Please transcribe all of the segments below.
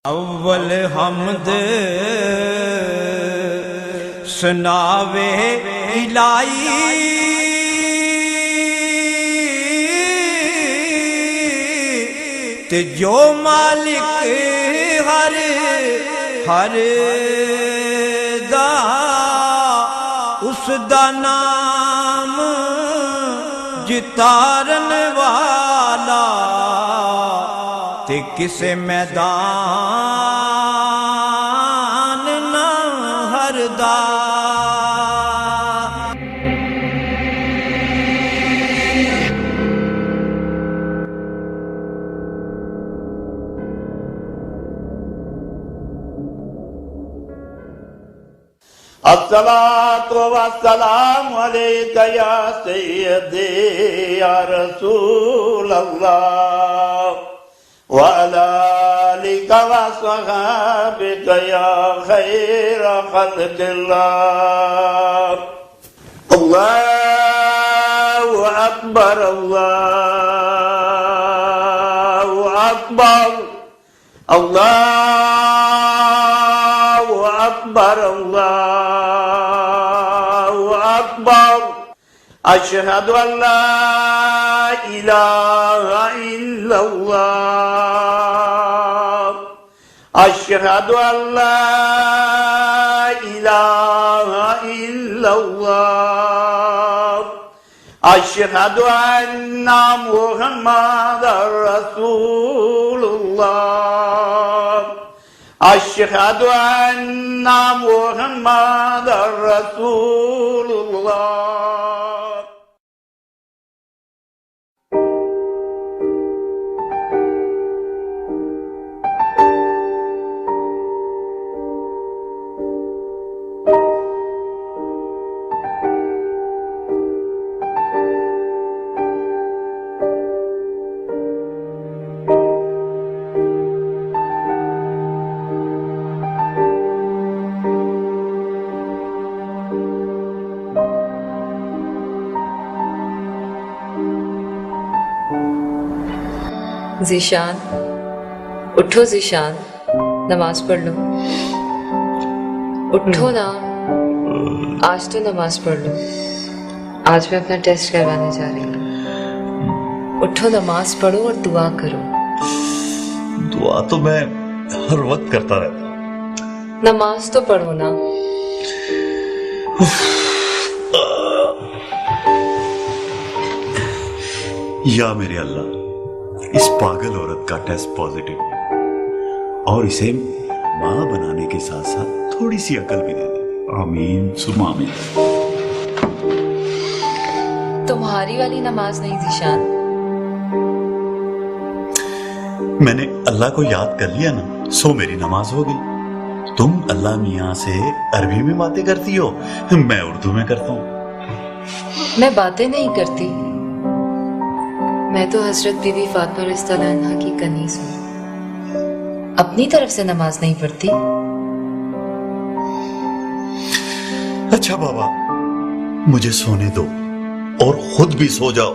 अव्वल हमद सुनावे इलाही, ते जो मालिक हर हर दा उस दा नाम जितारन वाला, ते किसे मैदान ना हरदा। अस्सलातु वस्सलामु अलैका या सय्यदी या रसूल अल्लाह व अला आलिका व अस्हाबिका या खैर खल्क़िल्लाह। अल्लाहु अकबर, अल्लाहु अकबर, अल्लाहु अकबर, अल्लाहु अकबर। अशहदु अल्ला इलाहा इल्लल्लाह, अशहदु अल्ला इलाहा इल्लल्लाह, अशहदु अन्ना मुहम्मदर रसूलुल्लाह, अशहदु अन्ना मुहम्मदर रसूलुल्लाह। ज़ीशान, उठो ज़ीशान, नमाज पढ़ लो। उठो ना, आज तो नमाज पढ़ लो। आज मैं अपना टेस्ट करवाने जा रही हूँ। उठो, नमाज पढ़ो और दुआ करो। दुआ तो मैं हर वक्त करता रहता हूँ। नमाज तो पढ़ो ना। या मेरे अल्लाह, इस पागल औरत का टेस्ट पॉजिटिव है और इसे मां बनाने के साथ साथ थोड़ी सी अकल भी दे दे। आमीन सुमा आमीन। तुम्हारी वाली नमाज नहीं ज़ीशान। मैंने अल्लाह को याद कर लिया ना, सो मेरी नमाज हो गई। तुम अल्लाह मियाँ से अरबी में बातें करती हो, मैं उर्दू में करता हूँ। मैं बातें नहीं करती, मैं तो हजरत बीबी फातिमा रज़ियल्लाहु अन्हा की कनीज़ हूँ। अपनी तरफ से नमाज नहीं पढ़ती। अच्छा बाबा, मुझे सोने दो और खुद भी सो जाओ।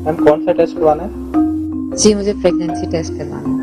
मैम कौन सा टेस्ट करवाना है? जी, मुझे प्रेगनेंसी टेस्ट करवाना है।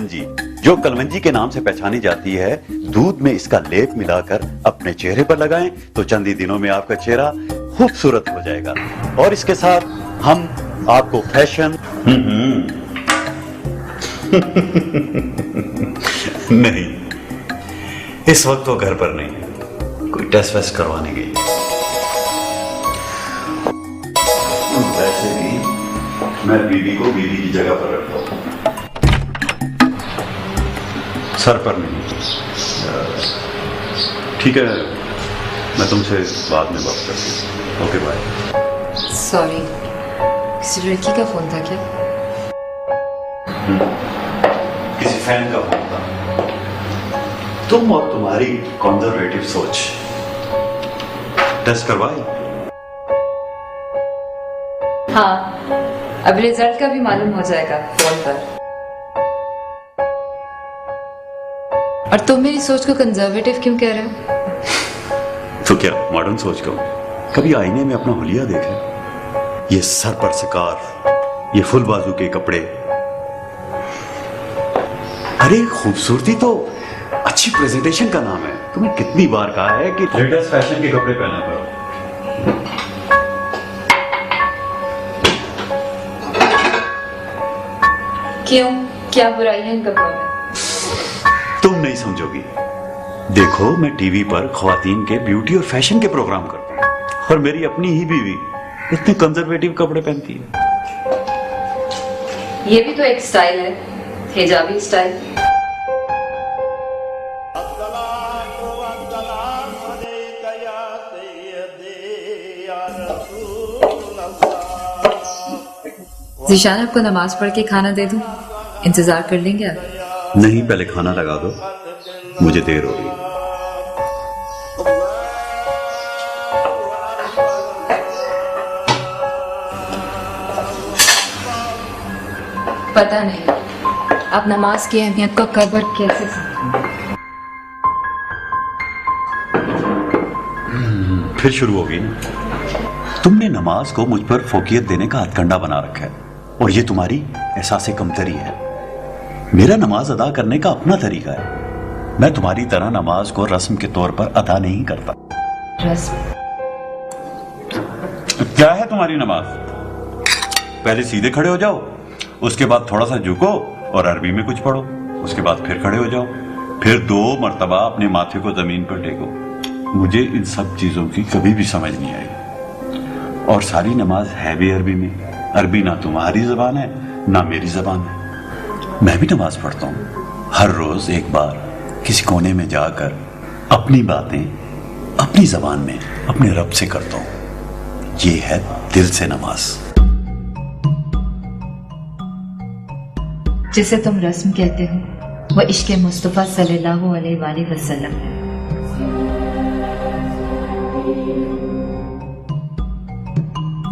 कलवंजी, जो कलवंजी के नाम से पहचानी जाती है, दूध में इसका लेप मिलाकर अपने चेहरे पर लगाएं तो चंद ही दिनों में आपका चेहरा खूबसूरत हो जाएगा। और इसके साथ हम आपको फैशन नहीं, इस वक्त वो घर पर नहीं है, कोई टेस्ट वेस्ट करवाने गई है। वैसे भी मैं बीवी को बीवी की जगह पर रखता हूं, सर पर नहीं। ठीक है, मैं तुमसे बाद में बात करती हूँ। Okay bye. सॉरी, किसी लड़की का फोन था क्या? किसी फैन का फोन था। तुम और तुम्हारी कंजर्वेटिव सोच। टेस्ट करवाई? हाँ, अब रिजल्ट का भी मालूम हो जाएगा फोन पर। और तुम मेरी सोच को कंजर्वेटिव क्यों कह रहे हो? तो क्या मॉडर्न सोच को? कभी आईने में अपना हुलिया देखा? ये सर पर सिकार, ये फुल बाजू के कपड़े। अरे खूबसूरती तो अच्छी प्रेजेंटेशन का नाम है। तुम्हें कितनी बार कहा है कि लेटेस्ट फैशन के कपड़े पहना करो। क्यों, क्या बुराई है इन कपड़ों में? तुम नहीं समझोगी। देखो, मैं टीवी पर ख्वातीन के ब्यूटी और फैशन के प्रोग्राम करता हूं, और मेरी अपनी ही बीवी इतने कंजर्वेटिव कपड़े पहनती है। ये भी तो एक स्टाइल है, हिजाबी स्टाइल। जीशान, आपको नमाज पढ़ के खाना दे दूं? इंतजार कर लेंगे आप? नहीं, पहले खाना लगा दो, मुझे देर हो रही है। पता नहीं आप नमाज की अहमियत को कब और कैसे समझें। फिर शुरू होगी ना। तुमने नमाज को मुझ पर फोकियत देने का हथकंडा बना रखा है, और ये तुम्हारी एहसास कमतरी है। मेरा नमाज अदा करने का अपना तरीका है। मैं तुम्हारी तरह नमाज को रस्म के तौर पर अदा नहीं करता। रस्म? क्या है तुम्हारी नमाज? पहले सीधे खड़े हो जाओ, उसके बाद थोड़ा सा झुको और अरबी में कुछ पढ़ो, उसके बाद फिर खड़े हो जाओ, फिर 2 मर्तबा अपने माथे को जमीन पर टेको। मुझे इन सब चीजों की कभी भी समझ नहीं आई। और सारी नमाज है भी अरबी में। अरबी ना तुम्हारी जबान है ना मेरी जबान है। मैं भी नमाज पढ़ता हूँ, हर रोज एक बार किसी कोने में जाकर अपनी बातें अपनी जबान में अपने रब से करता हूँ। ये है दिल से नमाज। जिसे तुम रस्म कहते हो वो इश्क़ मुस्तफ़ा सल्लल्लाहु अलैहि वसल्लम है।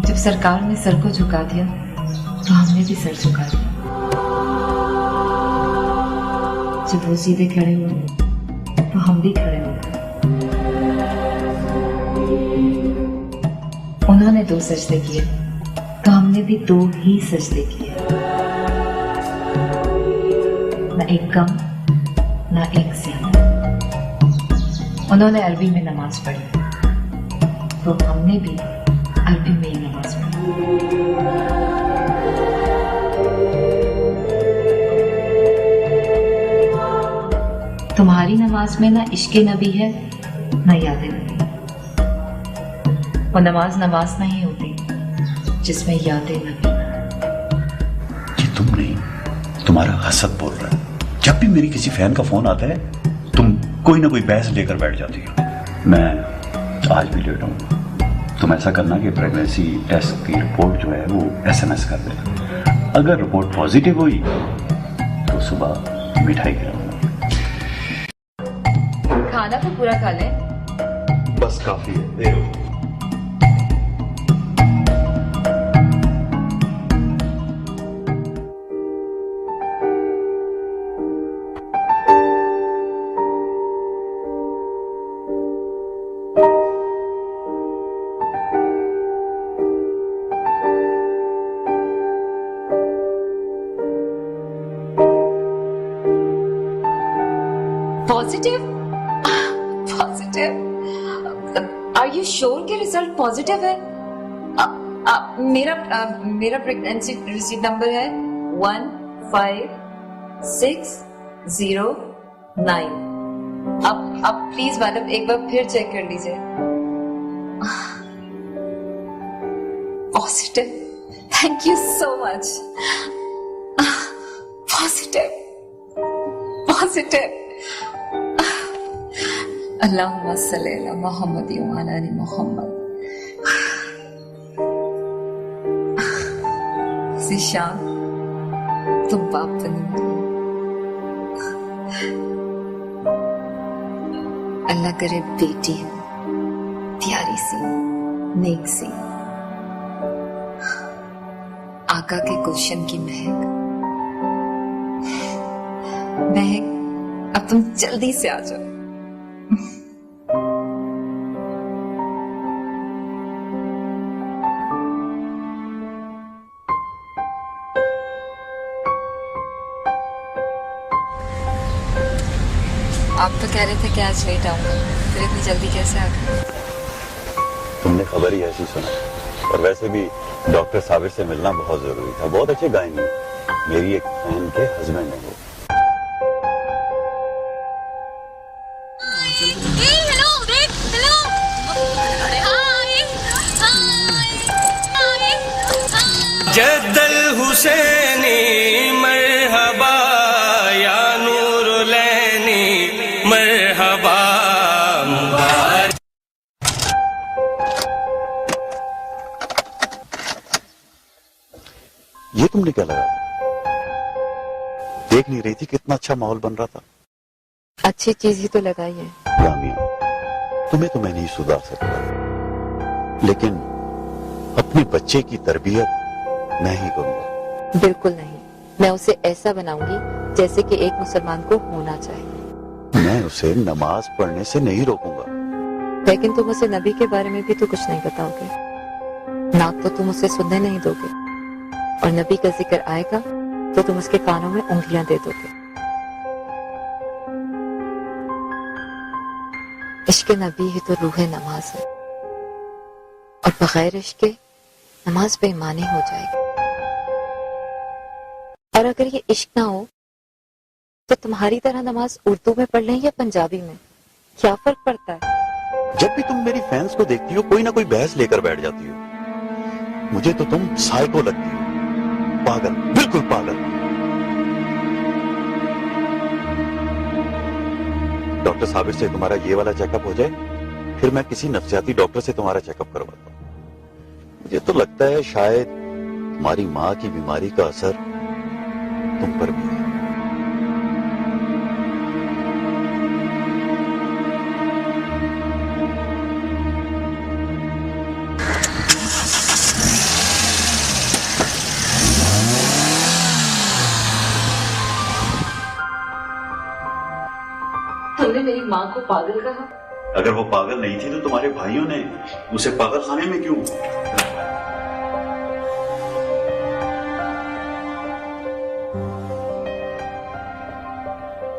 जब सरकार ने सर को झुका दिया तो हमने भी सर झुका दिया। जब वो सीधे खड़े हुए तो हम भी खड़े हो गए। उन्होंने 2 सजदे किए तो हमने भी 2 ही सजदे किए। ना एक कम ना एक ज्यादा। उन्होंने अरबी में नमाज पढ़ी तो हमने भी अरबी में ही नमाज पढ़ी। तुम्हारी नमाज में ना इश्क़े नबी है ना याद नबी। वो नमाज नमाज नहीं होती जिसमें याद नबी। ये तुम नहीं, तुम्हारा हसद बोल रहा है। जब भी मेरी किसी फैन का फोन आता है तुम कोई ना कोई बहस लेकर बैठ जाती हो। मैं आज भी लेट हूँ। तुम ऐसा करना कि प्रेगनेंसी टेस्ट की रिपोर्ट जो है वो SMS कर देना। अगर रिपोर्ट पॉजिटिव हुई तो सुबह मिठाई खिलाऊंगा। खाना तो पूरा खा लें। बस काफी है, देखो। Positive? Positive? Are you sure कि रिजल्ट पॉजिटिव है? मेरा प्रेगनेंसी रिसीट नंबर है 15609। अब प्लीज मैडम एक बार फिर चेक कर लीजिए। Positive, thank you so much. Positive, positive. अल्लाहुम्मा सल्ली अला मुहम्मद व अला आलि मुहम्मद। ज़ीशान, तुम बाप बनी। अल्लाह करे बेटी हो, प्यारी सी, नेक सी, आका के गुलशन की महक। महक, अब तुम जल्दी से आ जाओ। आप तो कह रहे थे कि आज लेट आऊंगा, फिर इतनी जल्दी कैसे आ गए? तुमने खबर ही ऐसी सुना, और वैसे भी डॉक्टर साबिर से मिलना बहुत जरूरी था। बहुत अच्छे गायनी हैं, मेरी एक फैन के हस्बैंड है वो। जद्दल हुसैनी मरहबा या नूर लैनी मरहबा। ये तुमने क्या लगा? देख नहीं रही थी कितना अच्छा माहौल बन रहा था? अच्छी चीज ही तो लगाई है। जामिया, तुम्हें तो मैं नहीं सुधार सकता, लेकिन अपने बच्चे की तरबियत मैं ही करूंगा। बिल्कुल नहीं, मैं उसे ऐसा बनाऊंगी जैसे कि एक मुसलमान को होना चाहिए। मैं उसे नमाज पढ़ने से नहीं रोकूंगा। लेकिन तुम उसे नबी के बारे में भी तो कुछ नहीं बताओगे ना, तो तुम उसे सुनने नहीं दोगे, और नबी का जिक्र आएगा तो तुम उसके कानों में उंगलियां दे दोगे। इश्क नबी ही तो रूह नमाज है, और बगैर इश्क के नमाज बेईमानी हो जाएगी। और अगर ये इश्क ना हो तो तुम्हारी तरह नमाज उर्दू में पढ़ लें या पंजाबी में, क्या फर्क पड़ता है? जब भी तुम मेरी फैंस को देखती हो, कोई ना कोई बहस लेकर बैठ जाती हो। मुझे तो तुम साइको लगती हो, पागल, बिल्कुल पागल। डॉक्टर साबिर से तुम्हारा ये वाला चेकअप हो जाए, फिर मैं किसी नफ्सियाती डॉक्टर से तुम्हारा चेकअप करवाता हूं। मुझे तो लगता है शायद तुम्हारी मां की बीमारी का असर तुम पर भी है। तुमने मेरी माँ को पागल कहा? अगर वो पागल नहीं थी तो तुम्हारे भाइयों ने उसे पागल खाने में क्यों?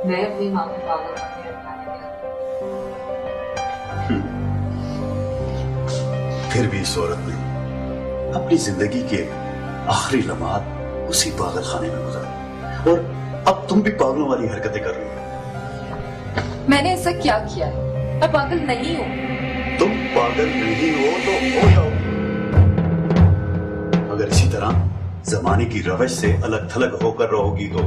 मैं अपनी माँ को पागल खाने फिर भी इस औरत ने अपनी जिंदगी के आखिरी लम्हात उसी पागल खाने में गुजारे, और अब तुम भी पागलों वाली हरकतें कर रही हो। मैंने ऐसा क्या किया है? मैं पागल नहीं हूँ। तुम पागल नहीं हो तो हो जाओ। अगर इसी तरह जमाने की रवश से अलग थलग होकर रहोगी तो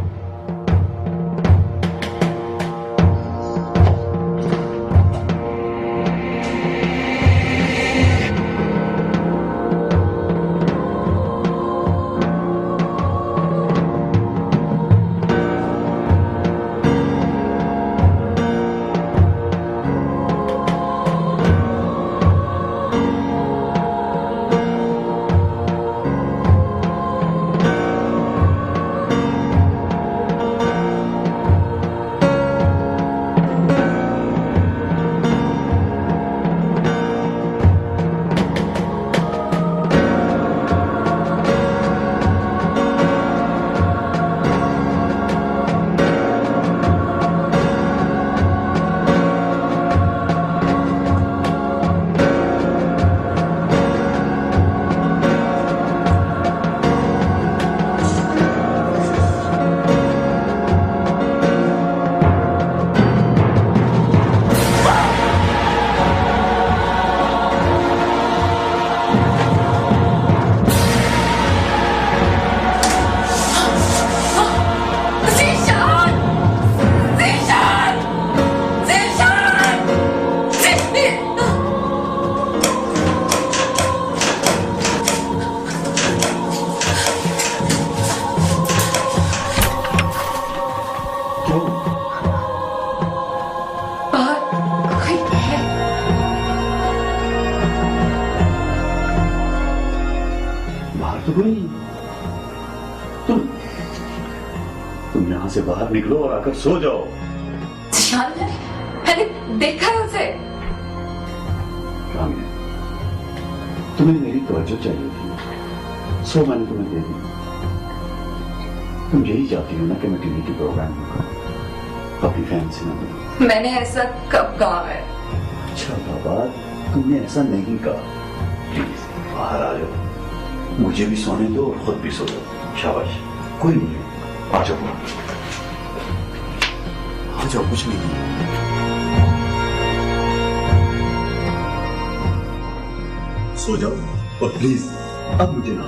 जाओ। बाहर कोई है? बाहर तो कोई नहीं। तुम यहां से बाहर निकलो और आकर सो जाओ। शान, मैंने देखा है उसे। कामिल, तुम्हें मेरी तवज्जो चाहिए थी, सो मैंने तुम्हें दे दी। तुम यही चाहती हो ना कि मैं टीवी के प्रोग्राम में अपनी फैन से ना मिलूं। मैंने ऐसा कब कहा है? अच्छा बाबा, तुमने ऐसा नहीं कहा। प्लीज बाहर आ जाओ, मुझे भी सोने दो और खुद भी सो जाओ। शाबाश, कोई नहीं है, आ जाओ। आ जाओ, कुछ नहीं है। सो जाओ और प्लीज अब मुझे ना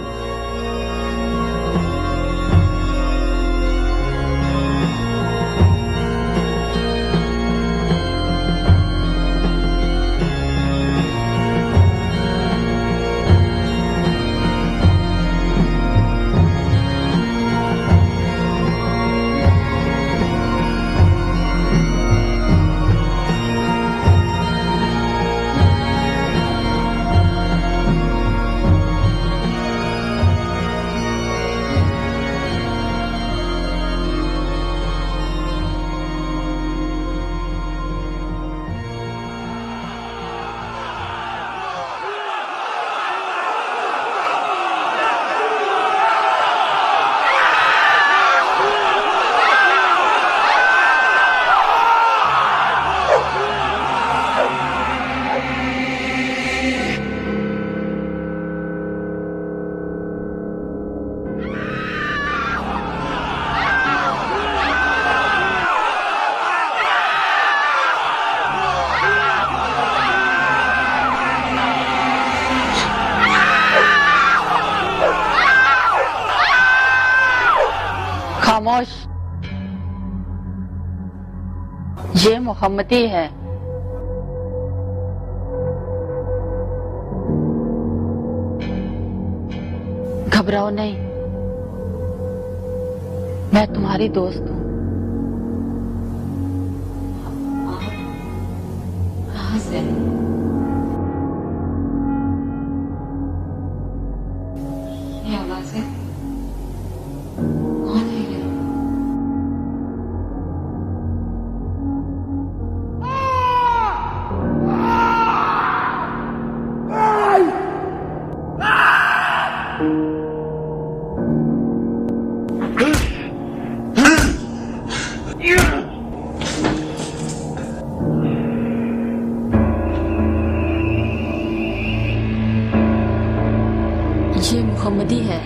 खामोश, ये मोहम्मदी है। घबराओ नहीं, मैं तुम्हारी दोस्त हूँ। कहाँ से? ये आवाज है? कौन है ये? ये मोहम्मदी है।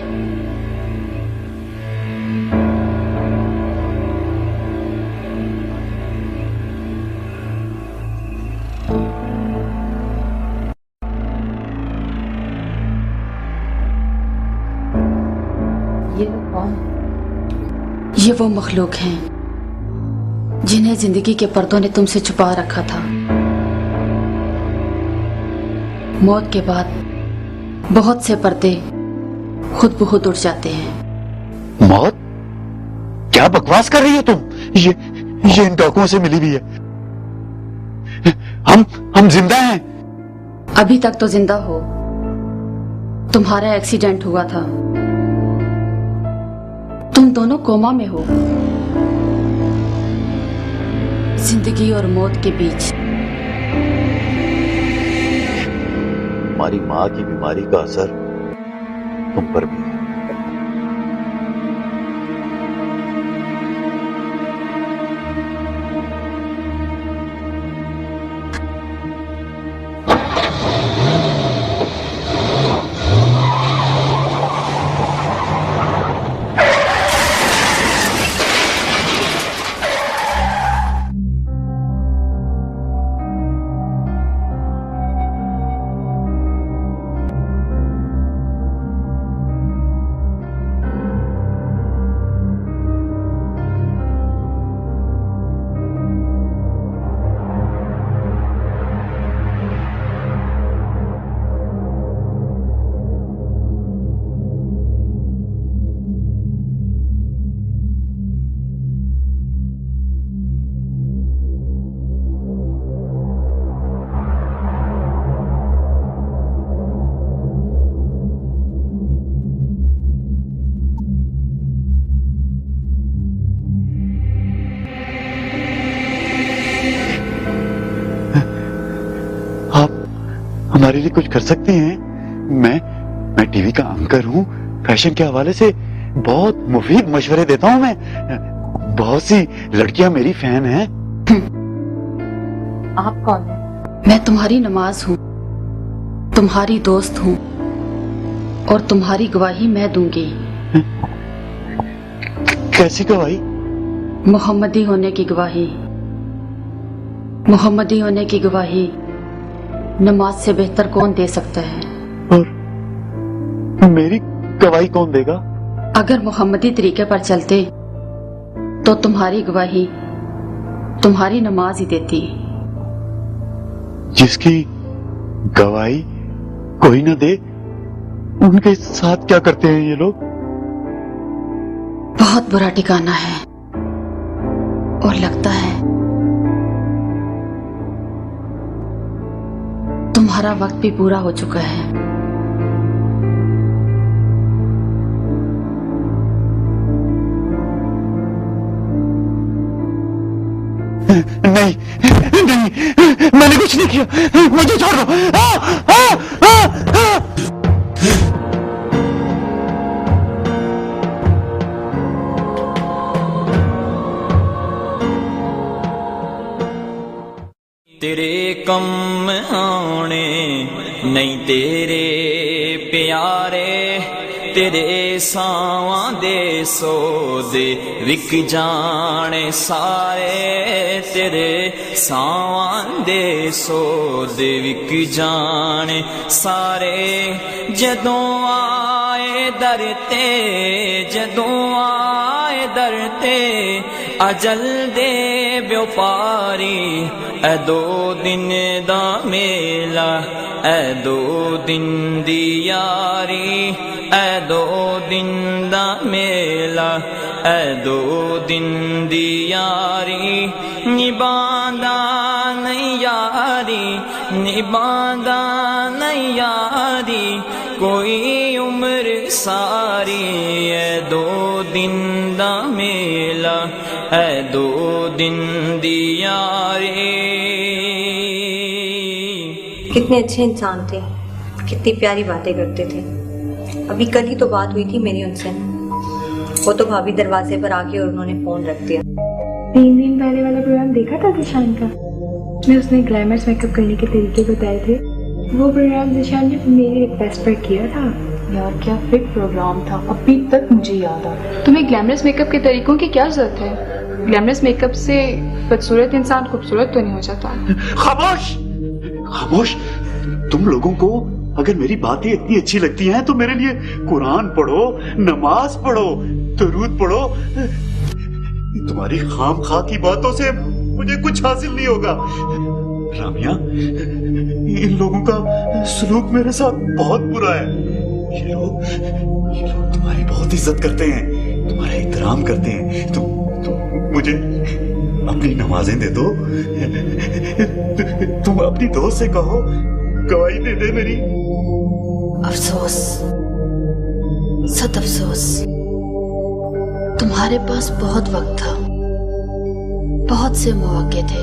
ये लोग कौन? ये वो मखलूक हैं जिन्हें जिंदगी के पर्दों ने तुमसे छुपा रखा था। मौत के बाद बहुत से पर्दे खुद ब खुद उड़ जाते हैं। मौत? क्या बकवास कर रही हो तुम? ये इन डाकुओं से मिली हुई है। हम जिंदा हैं। अभी तक तो जिंदा हो। तुम्हारा एक्सीडेंट हुआ था, तुम दोनों कोमा में हो, जिंदगी और मौत के बीच। हमारी माँ की बीमारी का असर तुम पर भी है। मेरे लिए कुछ कर सकते हैं? मैं टीवी का एंकर हूँ, फैशन के हवाले से बहुत मुफीद मशवरे देता हूँ मैं। बहुत सी लड़कियां मेरी फैन हैं। आप कौन हैं? मैं तुम्हारी नमाज हूँ, तुम्हारी दोस्त हूँ, और तुम्हारी गवाही मैं दूंगी। कैसी गवाही? मोहम्मदी होने की गवाही। मोहम्मदी होने की गवाही नमाज से बेहतर कौन दे सकता है? और मेरी गवाही कौन देगा? अगर मोहम्मदी तरीके पर चलते तो तुम्हारी गवाही तुम्हारी नमाज ही देती। जिसकी गवाही कोई न दे, उनके साथ क्या करते हैं ये लोग? बहुत बुरा ठिकाना है, और लगता है तुम्हारा वक्त भी पूरा हो चुका है। नहीं नहीं, मैंने कुछ नहीं किया, मुझे छोड़ दो। तेरे कम आने नहीं तेरे प्यारे, तेरे सावां दे सौदे विक जाने सारे, तेरे सावां दे सौदे विक जाने सारे। जदों आए दर ते, जदों आए दर ते अजल दे व्यापारी, ए दो दिन दा मेला, ए दो दिन दी यारी, ए दो दिन दा मेला, ए दो दिन दी यारी। निभांदा नहीं यारी, निभांदा नहीं यारी, कोई उम्र सारी, ए दो दिन दा मेला, ए दो दिन दी यारी। कितने अच्छे इंसान थे, कितनी प्यारी बातें करते थे। अभी कल ही तो बात हुई थी मेरी उनसे। वो तो भाभी दरवाजे पर आके और उन्होंने फोन रख दिया। 3 दिन पहले वाला प्रोग्राम देखा था दिशान का? उसमें उसने ग्लैमरस मेकअप करने के तरीके बताए थे। वो प्रोग्राम दिशान ने मेरी रिक्वेस्ट पर किया था। यार क्या फिट प्रोग्राम था, अभी तक मुझे याद आ। तुम्हें ग्लैमरस मेकअप के तरीकों की क्या जरूरत है? ग्लैमरस मेकअप से बदसूरत इंसान खूबसूरत तो नहीं हो जाता। खामोश खामोश। तुम लोगों को अगर मेरी बातें इतनी अच्छी लगती हैं तो मेरे लिए कुरान पढ़ो, नमाज पढ़ो, दरूद पढ़ो। तुम्हारी खामखा की बातों से मुझे कुछ हासिल नहीं होगा। रामिया, इन लोगों का सलूक मेरे साथ बहुत बुरा है। ये लोग तुम्हारी बहुत इज्जत करते हैं, तुम्हारा एहतराम करते हैं। तुम मुझे अपनी नमाजें दे दो। तुम अपनी दोस्त से कहो गवाही दे दे मेरी। अफसोस, सत अफसोस, तुम्हारे पास बहुत वक्त था, बहुत से मौके थे।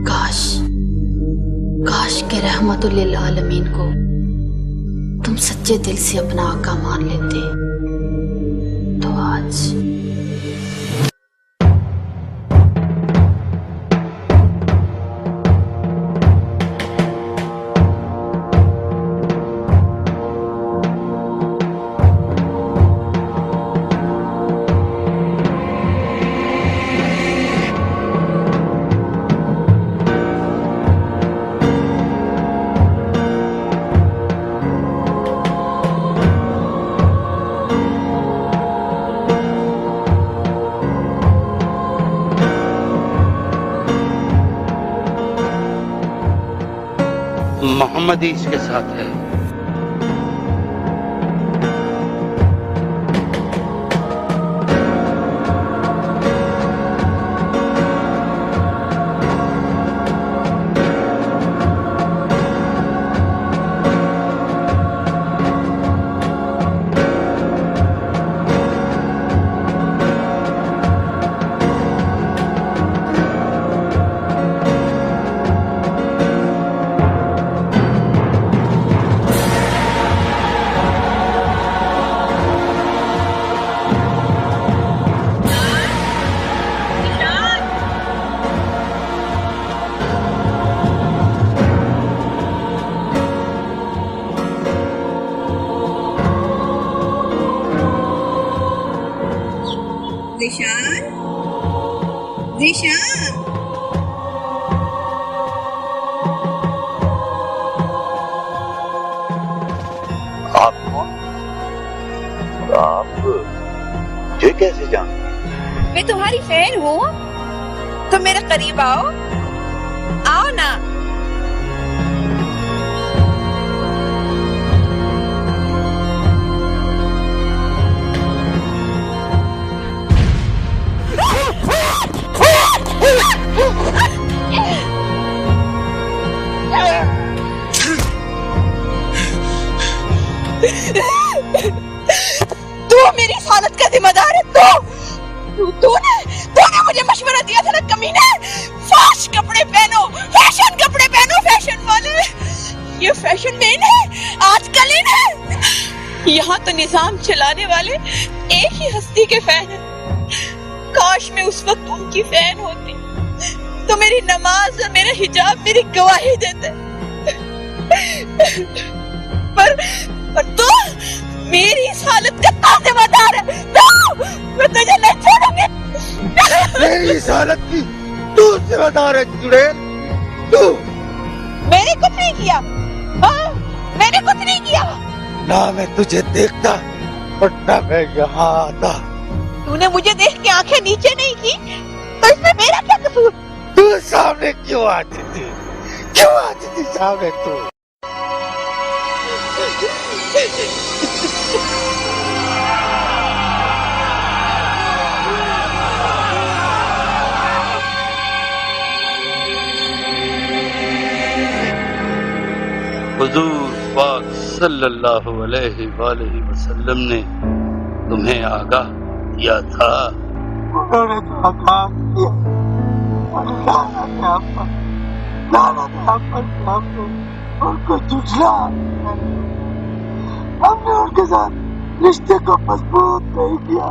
काश काश के रहमतुल लिल आलमीन को तुम सच्चे दिल से अपना आका मान लेते तो आज। मोहम्मदी इसके साथ है। जीशान, आप कौन? आप मुझे कैसे जानते? मैं तुम्हारी फैन हूँ, तुम मेरे करीब आओ, आओ ना। तू मेरी इस हालत का जिम्मेदार है। तूने मुझे मशवरा दिया था ना कमीने, फाश कपड़े पहनो, फैशन कपड़े पहनो, फैशन वाले। ये फैशन में इन है, आजकल इन है। यहाँ तो निजाम चलाने वाले एक ही हस्ती के फैन हैं। काश मैं उस वक्त उनकी फैन होती तो मेरी नमाज और मेरा हिजाब मेरी गवाही देते। पर तू मेरी इस हालत का जिम्मेदार है। मैं तुझे नहीं छोड़ूंगी। मेरी इस हालत की तू जिम्मेदार है चुड़ैल, तू। मैंने कुछ नहीं किया, हाँ, मैंने कुछ नहीं किया। ना मैं तुझे देखता और ना मैं यहाँ आता। तूने मुझे देख के आंखें नीचे नहीं की तो इसमें मेरा क्या कसूर? तू सामने क्यों आती थी? क्यों आती थी सामने तू? हुजूर पाक सल्लल्लाहु अलैहि वसल्लम ने तुम्हें आगाह किया था। उन्होंने तो आगाह किया, उनको झुठला, हमने उनके साथ रिश्ते को मजबूत नहीं किया।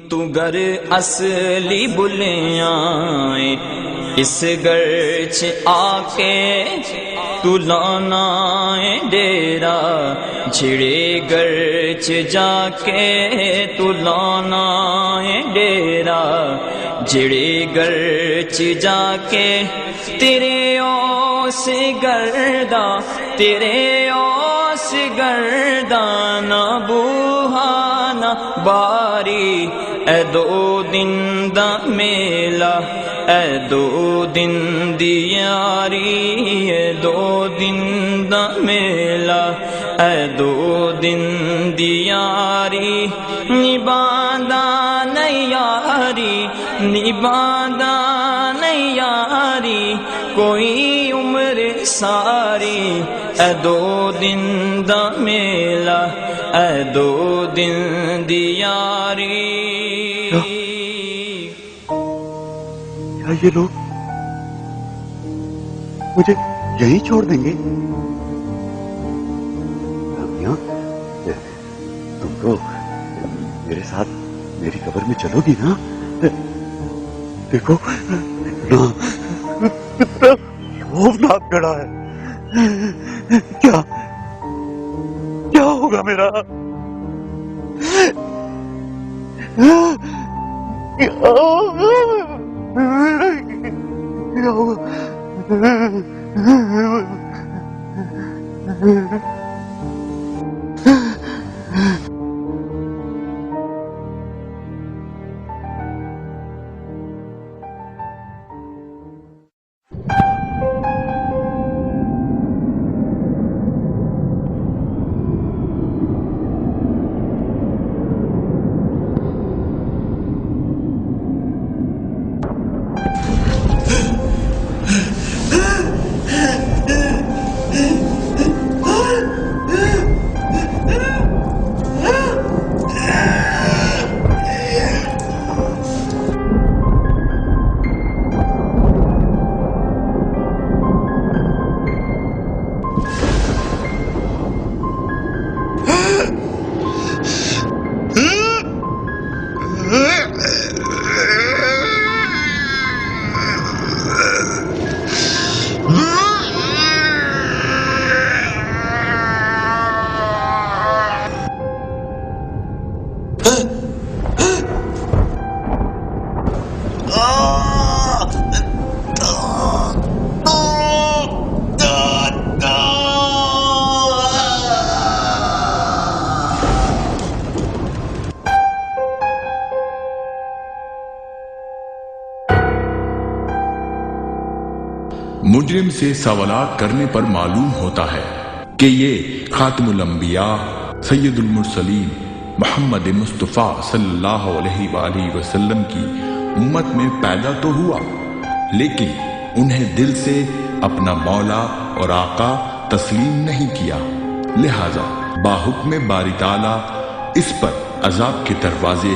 तू घर असली बुलियाए इस घर च आके तू लाना है डेरा, छिड़े घर च जाके तू लाना है डेरा, छिड़े घर च जाके तेरे ओस गर्दा, तेरे ओस गर्दा ना बूहाना बारी। ए दो दिन दा मेला, ए दो दिन दी यारी, ए दो दिन दा मेला, ए दो दिन दी यारी। निभादा नहीं यारी, निभादा नहीं यारी, कोई उम्र सारी। ए दो दिन दा मेला, ए दो दिन दी यारी। क्या ये लोग मुझे यहीं छोड़ देंगे? तुम तो मेरे साथ मेरी कब्र में चलोगी ना? देखो कितना खौफनाक गड़ा है। क्या क्या होगा मेरा? क्या होगा? मुजरिम से सवालात करने पर मालूम होता है कि ये खातमुल अंबिया सैयदुल मुरसलीन मोहम्मद मुस्तफ़ा सल्लल्लाहु अलैहि वसल्लम की उम्मत में पैदा तो हुआ, लेकिन उन्हें दिल से अपना मौला और आका तस्लीम नहीं किया। लिहाजा बाहुक्म बारी ताला इस पर अजाब के दरवाजे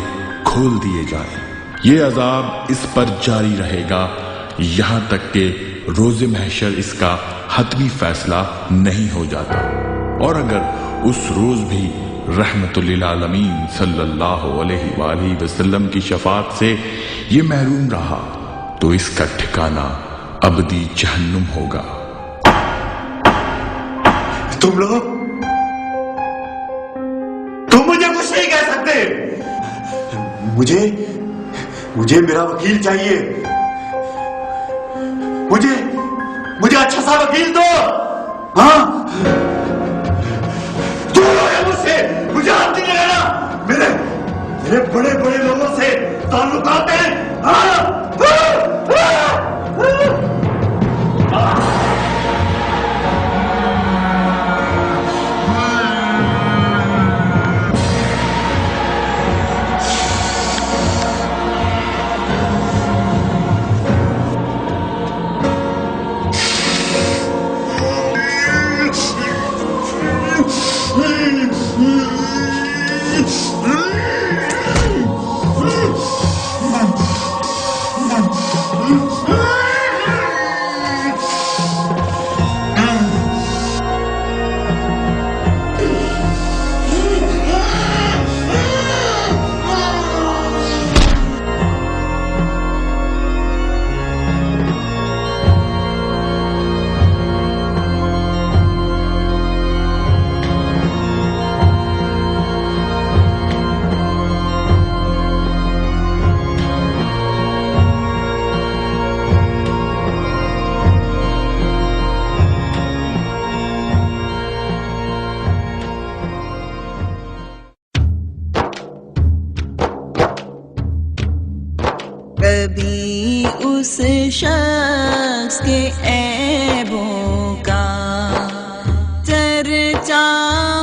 खोल दिए जाए। ये अजाब इस पर जारी रहेगा यहाँ तक कि रोज़े महशर इसका हतमी फैसला नहीं हो जाता। और अगर उस रोज भी रहमतुल्लिल आलमीन सल्लल्लाहु अलैहि वसल्लम की शफाअत से ये महरूम रहा तो इसका ठिकाना अबदी जहन्नुम होगा। तुम लोग, तुम मुझे कुछ नहीं कह सकते। मुझे मेरा वकील चाहिए। मुझे अच्छा सा वकील दो। हाँ, दूर है मुझसे, मुझे हाथ नहीं लगाना। मेरे बड़े बड़े लोगों से ताल्लुकात हैं। कभी उस शख्स के ऐबों का चर्चा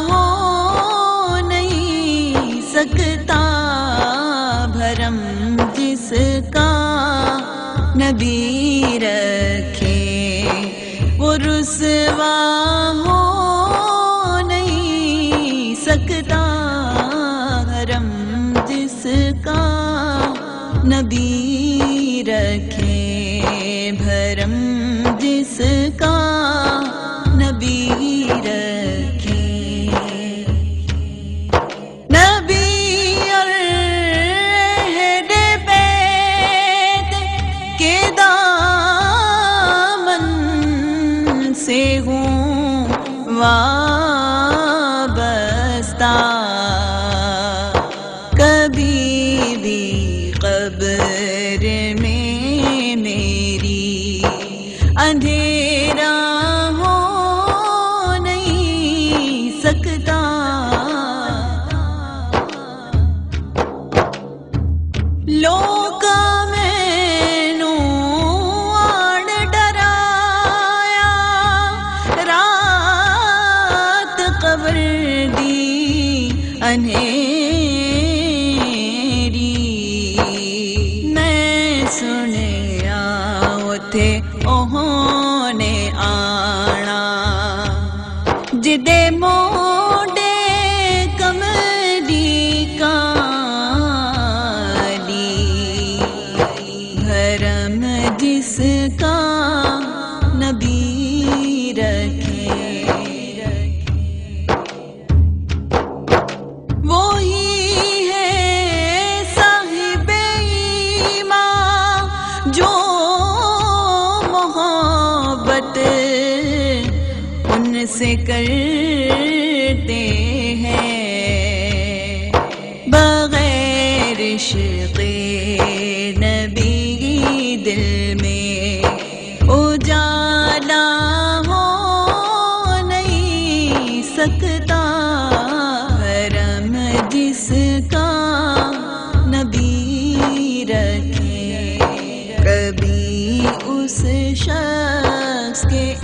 हो नहीं सकता, भरम जिसका नबी रखे वो रुसवा हो नहीं सकता, भरम जिसका नबी रखे, भरम जिसका नबी रखे। नबी और अहले बैत के दामन से हूँ वाबस्ता, कभी भी कब्र में मेरी अंधेरा हो नहीं सकता। लोका मैनू आड़ डराया, रात कब्र दी अंधेरी, सुनिया उथे ओहोने आना, जिदे मोडे कमली काली, भरम जिसका नबी रखे, वो ही है साहिबे ईमान जो मोहब्बत उनसे करते हैं, बगैर इश्क़े नबी दिल में उजाला हो नहीं सकता, भरम जिसका नबी रखे, कभी उस शख्स नमाज के